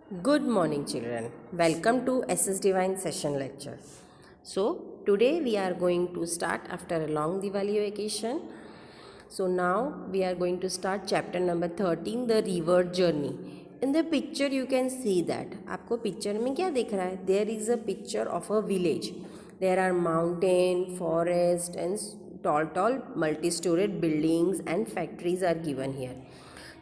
Good morning, children. Welcome to SS Divine Session Lecture. So, today we are going to start after a long Diwali vacation. So, now we are going to start chapter number 13, the river journey. In the picture, you can see that. आपको picture में क्या दिख रहा है? There is a picture of a village. There are mountain, forest, and tall multi-storied buildings and factories are given here.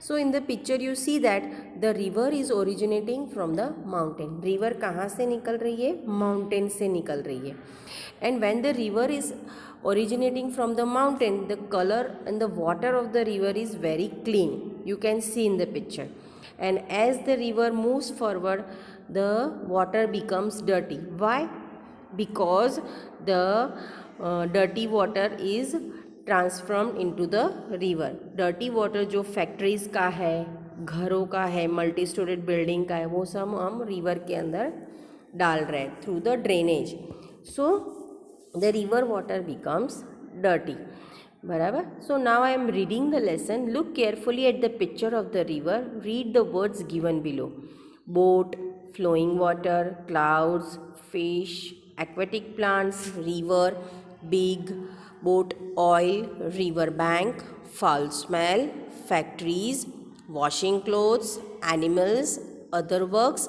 So in the picture you see that the river is originating from the mountain. River कहाँ से निकल रही है? Mountain से निकल रही है. And when the river is originating from the mountain, the color and the water of the river is very clean. You can see in the picture. And as the river moves forward, the water becomes dirty. Why? Because the dirty water is transform into the river. Dirty water जो factories का है, घरों का है, multi storeyed building का है, वो सब हम रिवर के अंदर डाल रहे हैं through the drainage. So the river water becomes dirty. बराबर. So now I am reading the lesson. Look carefully at the picture of the river. Read the words given below. Boat, flowing water, clouds, fish, aquatic plants, river, big boat, oil, river bank, foul smell, factories, washing clothes, animals, other works,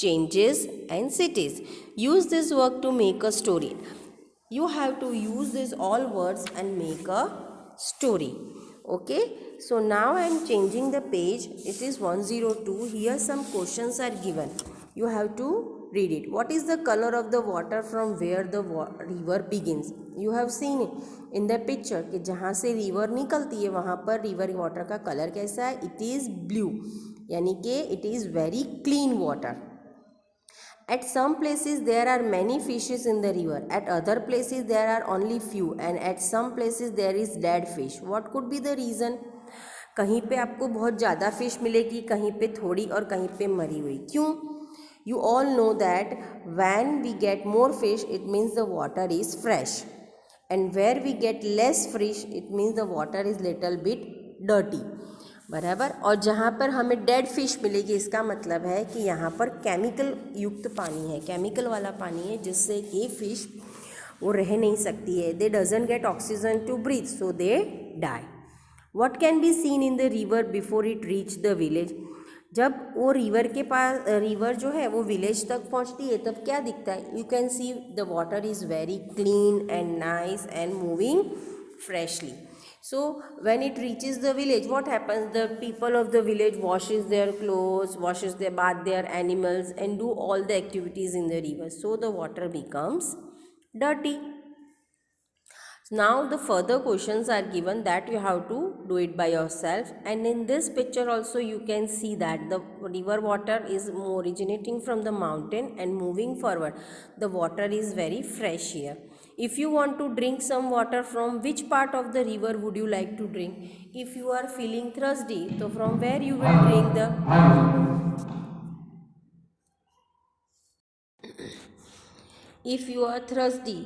changes and cities. Use this work to make a story. You have to use these all words and make a story. Okay, so now I am changing the page. It is 102. Here some questions are given. You have to read it. What is the color of the water from where the river begins? You have seen it in the picture कि जहाँ से river निकलती है वहाँ पर river water का color कैसा है? It is blue. यानी कि it is very clean water. At some places there are many fishes in the river. At other places there are only few, and at some places there is dead fish. What could be the reason? कहीं पे आपको बहुत ज़्यादा fish मिलेगी, कहीं पे थोड़ी और कहीं पे मरी हुई. क्यों? You all know that when we get more fish, it means the water is fresh, and where we get less fish, it means the water is little bit dirty. बराबर. और जहाँ पर हमें डेड फिश मिलेगी, इसका मतलब है कि यहाँ पर केमिकल युक्त पानी है, केमिकल वाला पानी है, जिससे कि फिश वो रह नहीं सकती है. They doesn't get oxygen to breathe, so they die. What can be seen in the river before it reach the village? जब वो रिवर के पास, रिवर जो है वो विलेज तक पहुँचती है, तब क्या दिखता है? You can see the water is very clean and nice and moving freshly. So when it reaches the village, what happens? The people of the village washes their clothes, bath their animals, and do all the activities in the river. So the water becomes dirty. Now the further questions are given that you have to do it by yourself. And in this picture also you can see that the river water is originating from the mountain and moving forward. The water is very fresh here. If you want to drink some water, from which part of the river would you like to drink? If you are feeling thirsty, so from where you will drink the... If you are thirsty,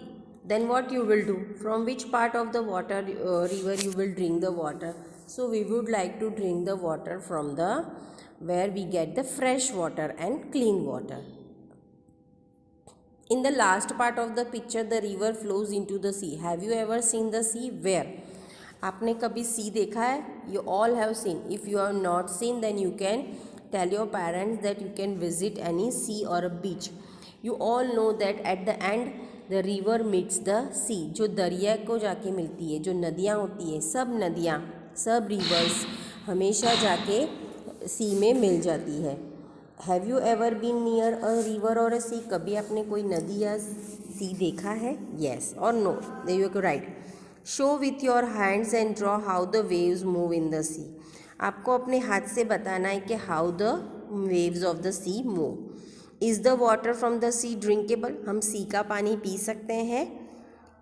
then what you will do? From which part of the water river you will drink the water? So we would like to drink the water from the where we get the fresh water and clean water. In the last part of the picture, the river flows into the sea. Have you ever seen the sea? Where? आपने कभी sea देखा है? You all have seen. If you have not seen, then you can tell your parents that you can visit any sea or a beach. You all know that at the end the river meets the sea. जो दरिया को जाके मिलती है, जो नदियाँ होती है, सब नदियाँ, सब rivers हमेशा जाके sea में मिल जाती है. Have you ever been near a river और अ सी? कभी आपने कोई नदी या सी देखा है? येस और no? They you can write. Show with your hands and draw how the waves move in the sea. आपको अपने हाथ से बताना है कि how the waves of the sea move. Is the water from the sea drinkable? हम sea का पानी पी सकते हैं?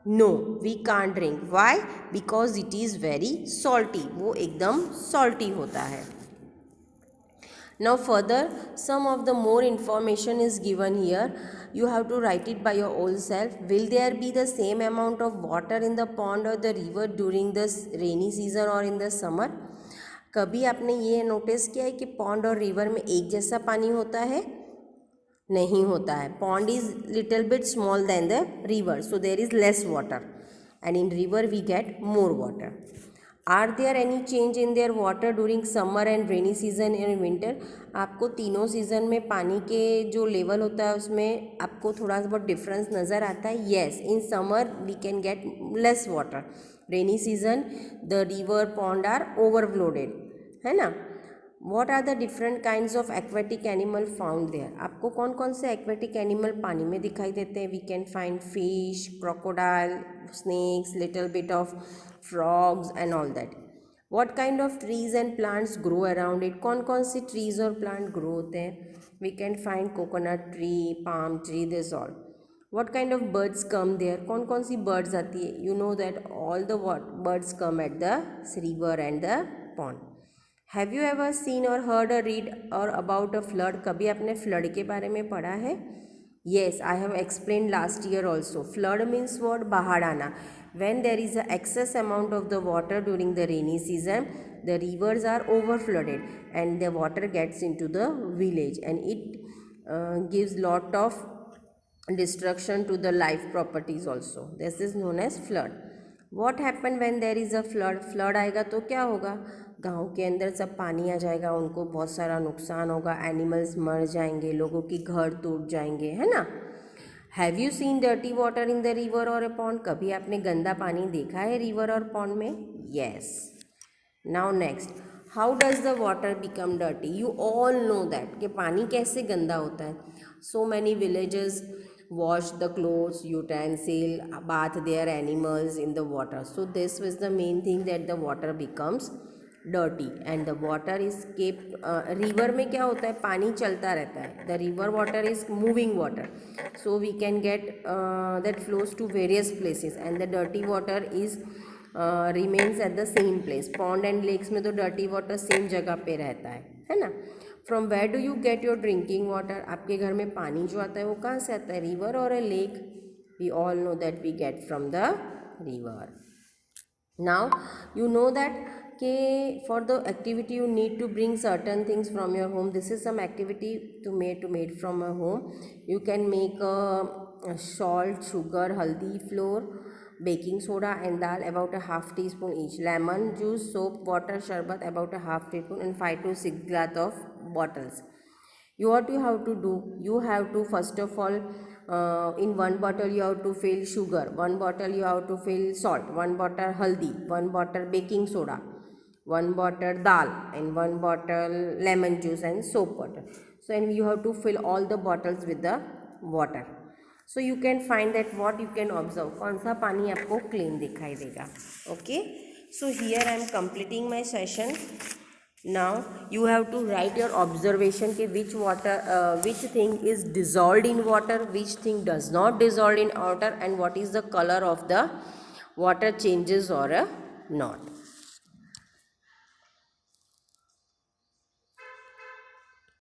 No, we can't drink. Why? Because it is very salty. वो एकदम सॉल्टी होता है. Now further, some of the more information is given here. You have to write it by your own self. Will there be the same amount of water in the pond or the river during the rainy season or in the summer? कभी आपने ये notice किया है कि pond और river में एक जैसा पानी होता है? नहीं होता है. Pond is little bit small than the river, so there is less water, and in river we get more water. Are there any change in their water during summer and rainy season and winter? आपको तीनों season में पानी के जो level होता है उसमें आपको थोड़ा बहुत डिफरेंस नज़र आता है? Yes, in summer we can get less water. Rainy season the river pond are overflowed, है ना. What are the different kinds of aquatic animal found there? आपको कौन कौन से एक्वेटिक एनिमल पानी में दिखाई देते हैं? We can find fish, crocodile, snakes, little bit of frogs and all that. What kind of trees and plants grow around it? कौन कौन सी trees और plant grow होते हैं? We can find coconut tree, palm tree, this all. What kind of birds come there? कौन कौन सी birds आती है? You know that all the birds come at the river and the pond. Have you ever seen or heard or read or about a flood? कभी आपने flood के बारे में पढ़ा है? Yes, I have explained last year also. Flood means what? बाहर आना. When there is an excess amount of the water during the rainy season, the rivers are overflooded and the water gets into the village, and it gives lot of destruction to the life properties also. This is known as flood. What happen when there is a flood? Flood आएगा तो क्या होगा? गांव के अंदर सब पानी आ जाएगा, उनको बहुत सारा नुकसान होगा, एनिमल्स मर जाएंगे, लोगों की घर टूट जाएंगे, है ना. Have you seen dirty water in the river और ए पॉन्ड? कभी आपने गंदा पानी देखा है रिवर और पॉन्ड में? Yes. Now next, how does the water become dirty? You all know that कि पानी कैसे गंदा होता है. So many villages wash the clothes, utensil, bath their animals in the water. So this was the main thing, that the water becomes dirty and the water is kept. River में क्या होता है? पानी चलता रहता है. The river water is moving water, so we can get that flows to various places, and the dirty water is remains at the same place. Pond and lakes में तो dirty water same जगह पे रहता है ना. From where do you get your drinking water? आपके घर में पानी जो आता है वो कहाँ से आता है? रिवर और a lake? We all know that we get from the river. Now you know that कि for the activity you need to bring certain things from your home. This is some activity to made from a home. You can make salt, sugar, haldi, flour, baking soda and dal about a half teaspoon each, lemon juice, soap, water, sharbat about a half teaspoon, and 5 to 6 glass of bottles. What you have to do? You have to first of all, in one bottle you have to fill sugar, one bottle you have to fill salt, one bottle haldi, one bottle baking soda, one bottle dal, and one bottle lemon juice and soap water. So and you have to fill all the bottles with the water. So you can find that what you can observe, कौन सा पानी आपको clean दिखाई देगा. Okay, so here I am completing my session. Now you have to write your observation कि which thing is dissolved in water, which thing does not dissolve in water, and what is the color of the water changes or not.